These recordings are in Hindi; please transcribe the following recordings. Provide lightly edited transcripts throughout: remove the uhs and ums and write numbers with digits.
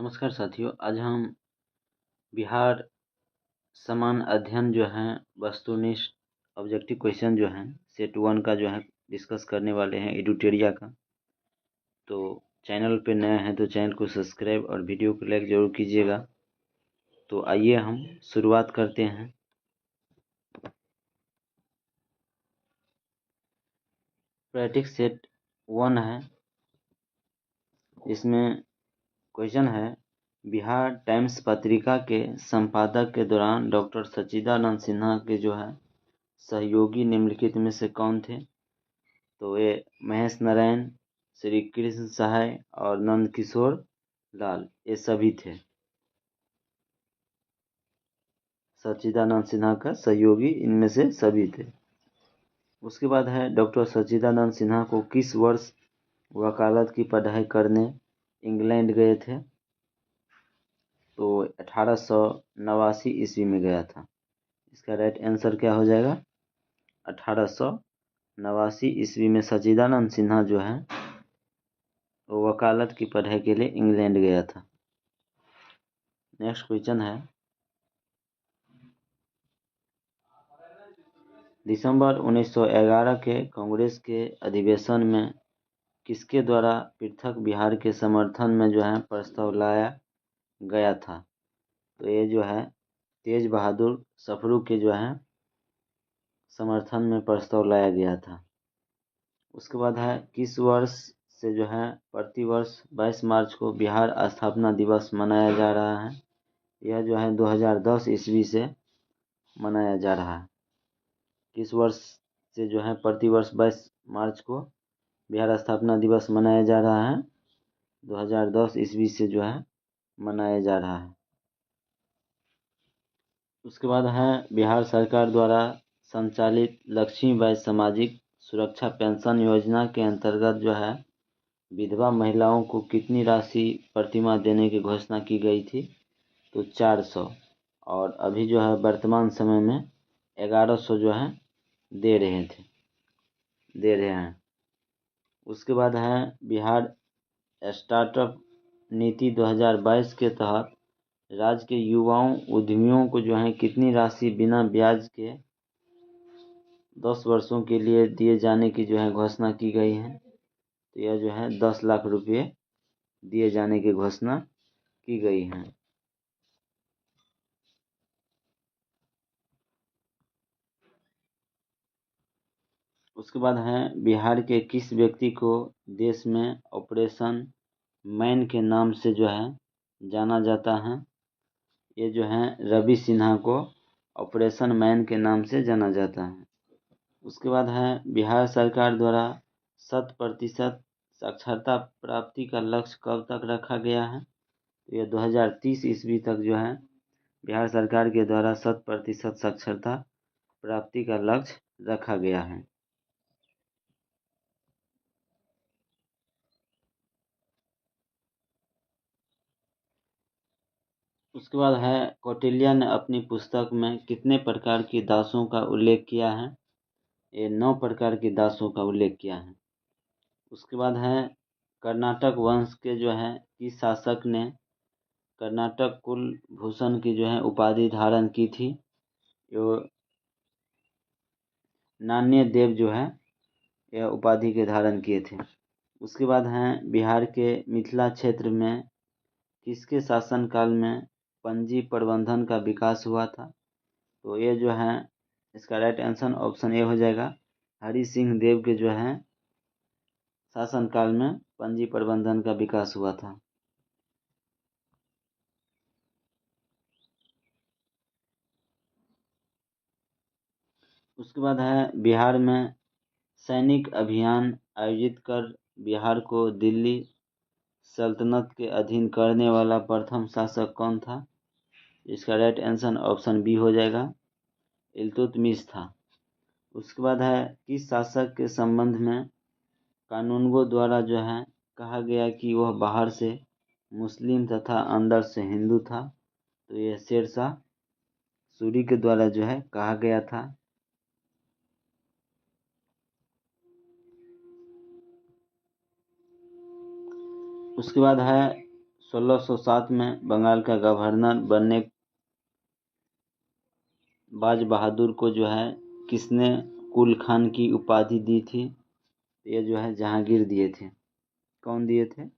नमस्कार साथियों, आज हम बिहार समान अध्ययन जो है वस्तुनिष्ठ ऑब्जेक्टिव क्वेश्चन जो हैं सेट 1 का जो है डिस्कस करने वाले हैं एडुटेरिया का। तो चैनल पे नए हैं तो चैनल को सब्सक्राइब और वीडियो को लाइक ज़रूर कीजिएगा। तो आइए हम शुरुआत करते हैं। प्रैक्टिस सेट 1 है, इसमें क्वेश्चन है बिहार टाइम्स पत्रिका के संपादक के दौरान डॉक्टर सच्चिदानंद सिन्हा के जो है सहयोगी निम्नलिखित में से कौन थे। तो ये महेश नारायण, श्री कृष्ण सहाय और नंद किशोर लाल ये सभी थे। सच्चिदानंद सिन्हा का सहयोगी इनमें से सभी थे। उसके बाद है डॉक्टर सच्चिदानंद सिन्हा को किस वर्ष वकालत की पढ़ाई करने इंग्लैंड गए थे। तो 1889 ईस्वी में गया था। इसका राइट आंसर क्या हो जाएगा? 1889 ईस्वी में सच्चिदानंद सिन्हा जो है वो वकालत की पढ़ाई के लिए इंग्लैंड गया था। नेक्स्ट क्वेश्चन है दिसंबर 1911 के कांग्रेस के अधिवेशन में किसके द्वारा पृथक बिहार के समर्थन में जो है प्रस्ताव लाया गया था। तो ये जो है तेज बहादुर सफरू के जो है समर्थन में प्रस्ताव लाया गया था। उसके बाद है किस वर्ष से जो है प्रतिवर्ष 22 मार्च को बिहार स्थापना दिवस मनाया जा रहा है। यह जो है 2010 ईस्वी से मनाया जा रहा है। किस वर्ष से जो है प्रतिवर्ष 22 मार्च को बिहार स्थापना दिवस मनाया जा रहा है? 2010 ईस्वी से जो है मनाया जा रहा है। उसके बाद है बिहार सरकार द्वारा संचालित लक्ष्मीबाई सामाजिक सुरक्षा पेंशन योजना के अंतर्गत जो है विधवा महिलाओं को कितनी राशि प्रतिमाह देने की घोषणा की गई थी। तो 400, और अभी जो है वर्तमान समय में 1100 जो है दे रहे हैं। उसके बाद है बिहार स्टार्टअप नीति 2022 के तहत राज्य के युवाओं उद्यमियों को जो है कितनी राशि बिना ब्याज के 10 वर्षों के लिए दिए जाने की जो है घोषणा की गई है। तो यह जो है 10 लाख रुपये दिए जाने की घोषणा की गई है। उसके बाद है बिहार के किस व्यक्ति को देश में ऑपरेशन मैन के नाम से जो है जाना जाता है। ये जो है रवि सिन्हा को ऑपरेशन मैन के नाम से जाना जाता है। उसके बाद है बिहार सरकार द्वारा 100% साक्षरता प्राप्ति का लक्ष्य कब तक रखा गया है। तो यह 2030 ईस्वी तक जो है बिहार सरकार के द्वारा 100% साक्षरता प्राप्ति का लक्ष्य रखा गया है। उसके बाद है कौटिल्य ने अपनी पुस्तक में कितने प्रकार की दासों का उल्लेख किया है। ये 9 प्रकार की दासों का उल्लेख किया है। उसके बाद है कर्नाटक वंश के जो है किस शासक ने कर्नाटक कुलभूषण की जो है उपाधि धारण की थी। जो नान्य देव जो है यह उपाधि के धारण किए थे। उसके बाद हैं बिहार के मिथिला क्षेत्र में किसके शासनकाल में पंजी प्रबंधन का विकास हुआ था। तो ये जो है इसका राइट आंसर ऑप्शन ए हो जाएगा। हरि सिंह देव के जो है शासनकाल में पंजी प्रबंधन का विकास हुआ था। उसके बाद है बिहार में सैनिक अभियान आयोजित कर बिहार को दिल्ली सल्तनत के अधीन करने वाला प्रथम शासक कौन था। इसका राइट आंसर ऑप्शन बी हो जाएगा, इल्तुतमिश था। उसके बाद है किस शासक के संबंध में कानूनगो द्वारा जो है कहा गया कि वह बाहर से मुस्लिम तथा अंदर से हिंदू था। तो यह शेरशाह सूरी के द्वारा जो है कहा गया था। उसके बाद है 1607 में बंगाल का गवर्नर बनने बाज बहादुर को जो है किसने कुल खान की उपाधि दी थी? ये जो है जहांगीर दिए थे। कौन दिए थे?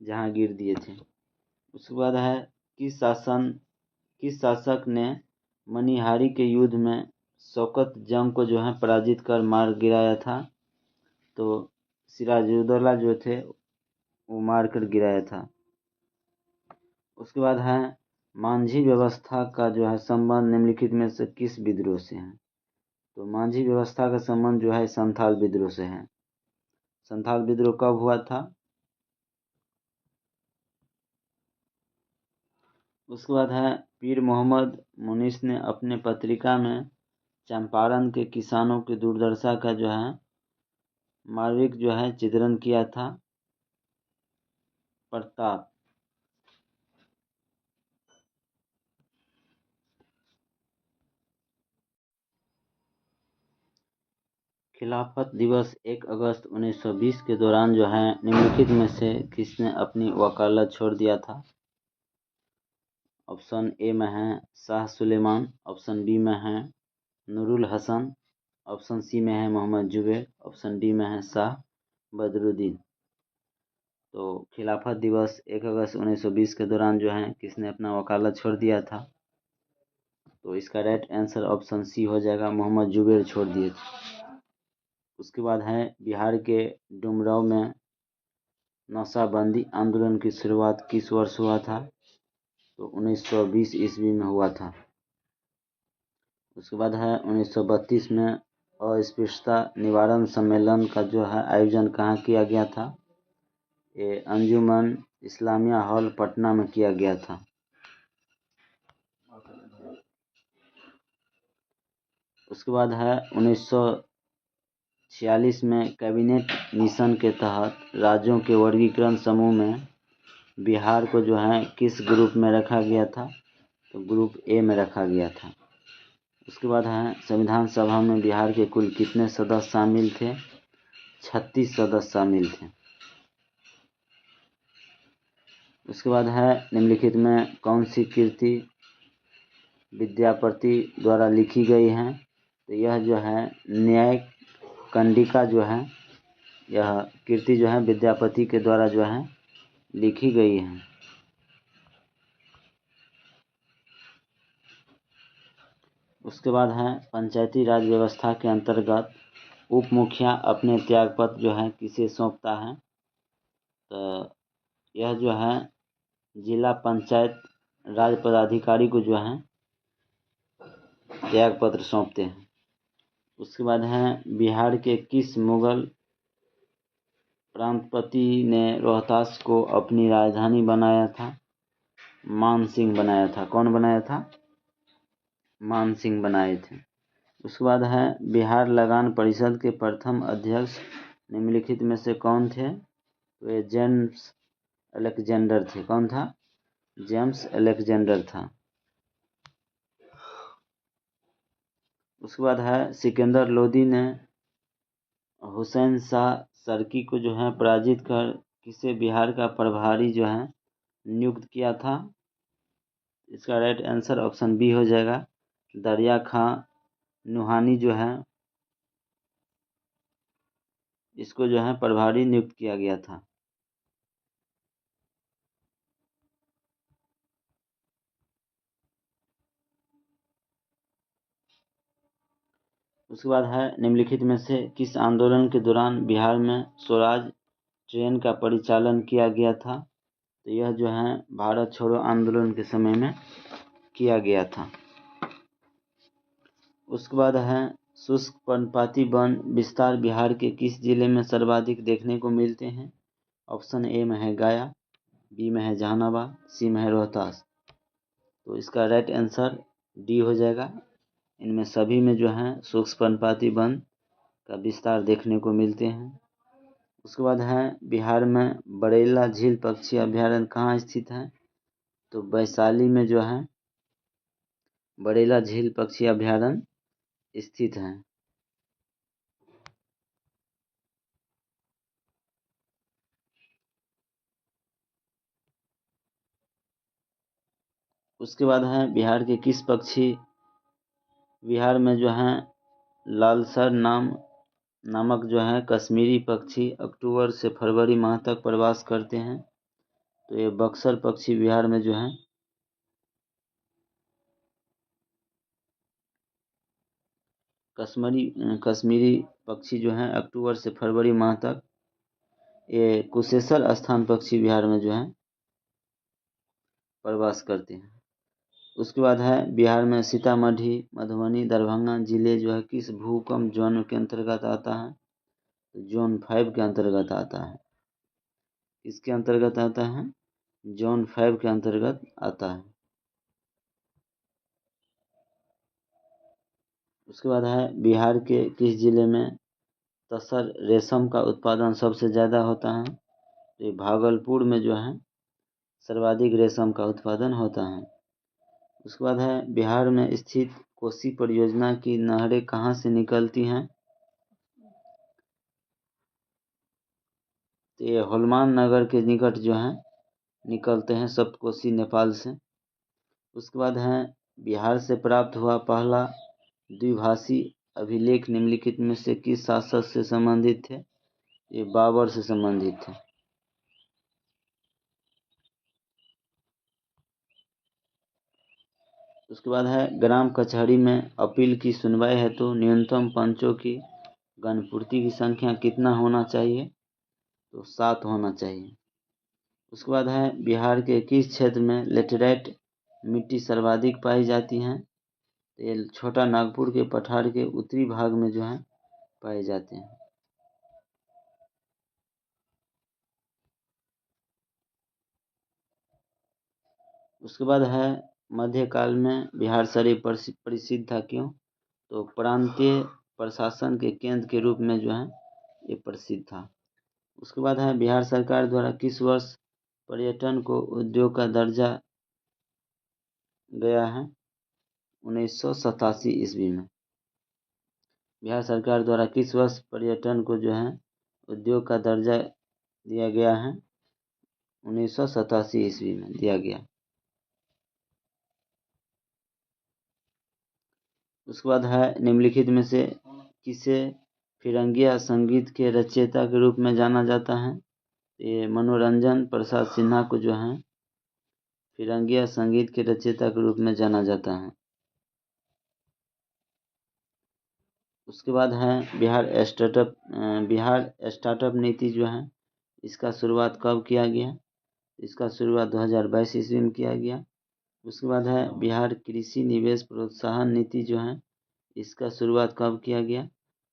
जहांगीर दिए थे। उसके बाद है किस शासक ने मनिहारी के युद्ध में शौकत जंग को जो है पराजित कर मार गिराया था? तो सिराजुद्दौला जो थे वो मार कर गिराया था। उसके बाद है मांझी व्यवस्था का जो है संबंध निम्नलिखित में से किस विद्रोह से है? तो मांझी व्यवस्था का संबंध जो है संथाल विद्रोह से है। संथाल विद्रोह कब हुआ था? उसके बाद है पीर मोहम्मद मुनीस ने अपने पत्रिका में चंपारण के किसानों की दुर्दशा का जो है मार्मिक जो है चित्रण किया था। प्रताप। खिलाफत दिवस 1 अगस्त 1920 के दौरान जो है निम्नलिखित में से किसने अपनी वकालत छोड़ दिया था? ऑप्शन ए में है शाह सुलेमान, ऑप्शन बी में है नूरुल हसन, ऑप्शन सी में है मोहम्मद जुबैर, ऑप्शन डी में है शाह बदरुद्दीन। तो खिलाफत दिवस 1 अगस्त 1920 के दौरान जो है किसने अपना वकालत छोड़ दिया था? तो इसका राइट आंसर ऑप्शन सी हो जाएगा, मोहम्मद जुबैर छोड़ दिए थे। उसके बाद है बिहार के डुमरांव में नशाबंदी आंदोलन की शुरुआत किस वर्ष हुआ था? तो 1920 ईस्वी में हुआ था। उसके बाद है 1932 में अस्पृश्यता निवारण सम्मेलन का जो है आयोजन कहाँ किया गया था? ये अंजुमन इस्लामिया हॉल पटना में किया गया था। उसके बाद है 1946 में कैबिनेट मिशन के तहत राज्यों के वर्गीकरण समूह में बिहार को जो है किस ग्रुप में रखा गया था? तो ग्रुप ए में रखा गया था। उसके बाद है संविधान सभा में बिहार के कुल कितने सदस्य शामिल थे? 36 सदस्य शामिल थे। उसके बाद है निम्नलिखित में कौन सी कृति विद्यापति द्वारा लिखी गई है? तो यह जो है न्याय कंडिका जो है, यह कृति जो है विद्यापति के द्वारा जो है लिखी गई है। उसके बाद है पंचायती राज व्यवस्था के अंतर्गत उप मुखिया अपने त्यागपत्र जो है किसे सौंपता है? तो यह जो है जिला पंचायत राज पदाधिकारी को जो है त्यागपत्र सौंपते हैं। उसके बाद है बिहार के किस मुगल प्रांतपति ने रोहतास को अपनी राजधानी बनाया था? मान सिंह बनाया था। कौन बनाया था? मान सिंह बनाए थे। उसके बाद है बिहार लगान परिषद के प्रथम अध्यक्ष निम्नलिखित में से कौन थे? तो ये जेम्स अलेक्जेंडर थे। कौन था? जेम्स अलेक्जेंडर था। उसके बाद है सिकंदर लोदी ने हुसैन शाह सर्की को जो है पराजित कर किसे बिहार का प्रभारी जो है नियुक्त किया था? इसका राइट आंसर ऑप्शन बी हो जाएगा, दरिया खां नुहानी जो है इसको जो है प्रभारी नियुक्त किया गया था। उसके बाद है निम्नलिखित में से किस आंदोलन के दौरान बिहार में स्वराज ट्रेन का परिचालन किया गया था? तो यह जो है भारत छोड़ो आंदोलन के समय में किया गया था। उसके बाद है शुष्क पर्णपाती वन विस्तार बिहार के किस जिले में सर्वाधिक देखने को मिलते हैं? ऑप्शन ए में है गया, बी में है जहानाबाद, सी में है रोहतास। तो इसका राइट आंसर डी हो जाएगा। इनमें सभी में जो है शुष्क पर्णपाती वन का विस्तार देखने को मिलते हैं। उसके बाद है बिहार में बरेला झील पक्षी अभ्यारण्य कहाँ स्थित है? तो वैशाली में जो है बरेला झील पक्षी अभ्यारण्य स्थित है। उसके बाद है बिहार के किस पक्षी बिहार में जो है लालसर नामक जो है कश्मीरी पक्षी अक्टूबर से फरवरी माह तक प्रवास करते हैं। तो ये बक्सर पक्षी बिहार में जो है कश्मीरी पक्षी जो है अक्टूबर से फरवरी माह तक, ये कुशेश्वर स्थान पक्षी बिहार में जो है प्रवास करते हैं। उसके बाद है बिहार में सीतामढ़ी, मधुबनी, दरभंगा जिले जो है किस भूकंप जोन के अंतर्गत आता है? तो जोन 5 के अंतर्गत आता है। इसके अंतर्गत आता है जोन 5 के अंतर्गत आता है। उसके बाद है बिहार के किस जिले में तसर रेशम का उत्पादन सबसे ज़्यादा होता है? तो ये भागलपुर में जो है सर्वाधिक रेशम का उत्पादन होता है। उसके बाद है बिहार में स्थित कोसी परियोजना की नहरें कहाँ से निकलती हैं? तो ये हनुमान नगर के निकट जो है निकलते हैं, सप्तकोशी नेपाल से। उसके बाद है बिहार से प्राप्त हुआ पहला द्विभाषी अभिलेख निम्नलिखित में से किस शासक से संबंधित थे? ये बाबर से संबंधित थे। उसके बाद है ग्राम कचहरी में अपील की सुनवाई हेतु न्यूनतम पंचों की गणपूर्ति की संख्या कितना होना चाहिए? तो 7 होना चाहिए। उसके बाद है बिहार के किस क्षेत्र में लेटेराइट मिट्टी सर्वाधिक पाई जाती हैं? तो ये छोटा नागपुर के पठार के उत्तरी भाग में जो है पाए जाते हैं। उसके बाद है मध्यकाल में बिहार शरीफ प्रसिद्ध था क्यों? तो प्रांतीय प्रशासन के केंद्र के रूप में जो है ये प्रसिद्ध था। उसके बाद है बिहार सरकार द्वारा किस वर्ष पर्यटन को उद्योग का दर्जा गया है? 1987 ईस्वी में। बिहार सरकार द्वारा किस वर्ष पर्यटन को जो है उद्योग का दर्जा दिया गया है? 1987 ईस्वी में दिया गया। उसके बाद है निम्नलिखित में से किसे फिरंगिया संगीत के रचयिता के रूप में जाना जाता है? ये मनोरंजन प्रसाद सिन्हा को जो है फिरंगिया संगीत के रचयिता के रूप में जाना जाता है। उसके बाद है बिहार स्टार्टअप नीति जो है इसका शुरुआत कब किया गया? इसका शुरुआत 2022 ईस्वी में किया गया। उसके बाद है बिहार कृषि निवेश प्रोत्साहन नीति जो है इसका शुरुआत कब किया गया?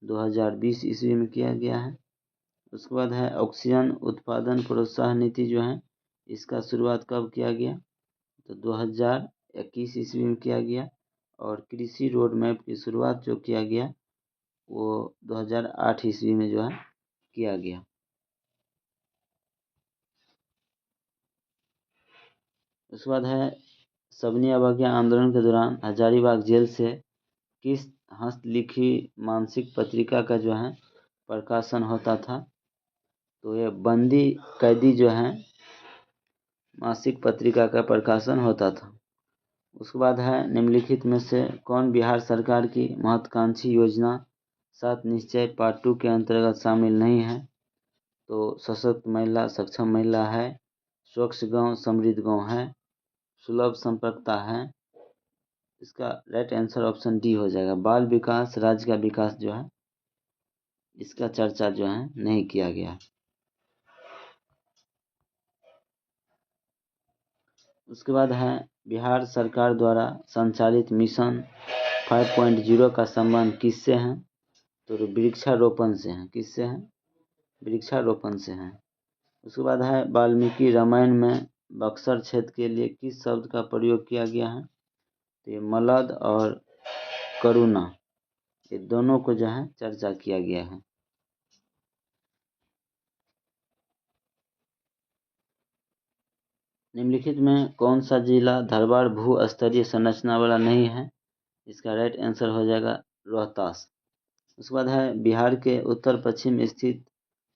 2020 ईस्वी में किया गया है। उसके बाद है ऑक्सीजन उत्पादन प्रोत्साहन नीति जो है इसका शुरुआत कब किया गया? तो 2021 ईस्वी में किया गया। और कृषि रोड मैप की शुरुआत जो किया गया वो 2008 ईस्वी में जो है किया गया। उसके बाद है सबनी अवज्ञा आंदोलन के दौरान हजारीबाग जेल से किस हस्तलिखी मासिक पत्रिका का जो है प्रकाशन होता था? तो ये बंदी कैदी जो है मासिक पत्रिका का प्रकाशन होता था। उसके बाद है निम्नलिखित में से कौन बिहार सरकार की महत्वाकांक्षी योजना 7 निश्चय पार्ट 2 के अंतर्गत शामिल नहीं है? तो सशक्त महिला सक्षम महिला है, स्वच्छ गांव समृद्ध गांव है, सुलभ संपर्कता है। इसका राइट आंसर ऑप्शन डी हो जाएगा। बाल विकास राज्य का विकास जो है इसका चर्चा जो है नहीं किया गया। उसके बाद है बिहार सरकार द्वारा संचालित मिशन 5.0 का संबंध किससे है? तो वृक्षारोपण से है। किससे है? वृक्षारोपण से है। उसके बाद है वाल्मीकि रामायण में बक्सर क्षेत्र के लिए किस शब्द का प्रयोग किया गया है? तो ये मलद और करुणा, ये दोनों को जो है चर्चा किया गया है। निम्नलिखित में कौन सा जिला धरवाड़ भू स्तरीय संरचना वाला नहीं है? इसका राइट आंसर हो जाएगा रोहतास। उसके बाद है बिहार के उत्तर पश्चिम स्थित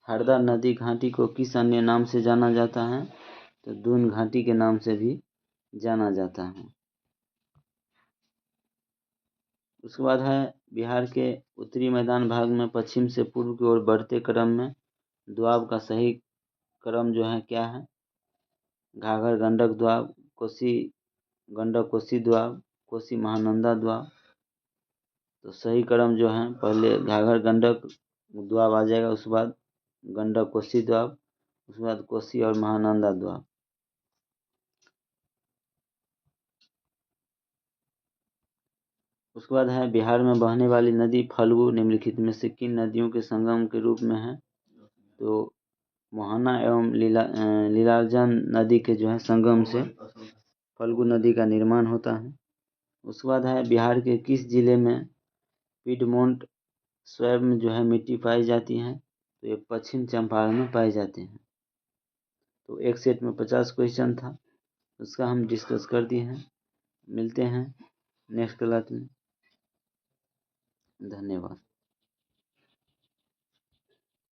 हरदा नदी घाटी को किस अन्य नाम से जाना जाता है? तो दून घाटी के नाम से भी जाना जाता है। उसके बाद है बिहार के उत्तरी मैदान भाग में पश्चिम से पूर्व की ओर बढ़ते क्रम में दोआब का सही क्रम जो है क्या है? घाघर गंडक दोआब, कोसी गंडक कोसी दोआब, कोसी महानंदा दोआब। तो सही क्रम जो है पहले घाघर गंडक दोआब आ जाएगा, उसके बाद गंडक कोसी दोआब, उसके बाद कोसी और महानंदा दोआब। उसके बाद है बिहार में बहने वाली नदी फल्गु निम्नलिखित में से किन नदियों के संगम के रूप में है? तो मोहना एवं लीलाजन नदी के जो है संगम से फल्गु नदी का निर्माण होता है। उसके बाद है बिहार के किस जिले में पिडमोंट स्वैब में जो है मिट्टी पाई जाती है? तो ये पश्चिम चंपारण में पाए जाते हैं। तो एक सेट में 50 क्वेश्चन था, उसका हम डिस्कस कर दिए हैं। मिलते हैं नेक्स्ट क्लास में। धन्यवाद।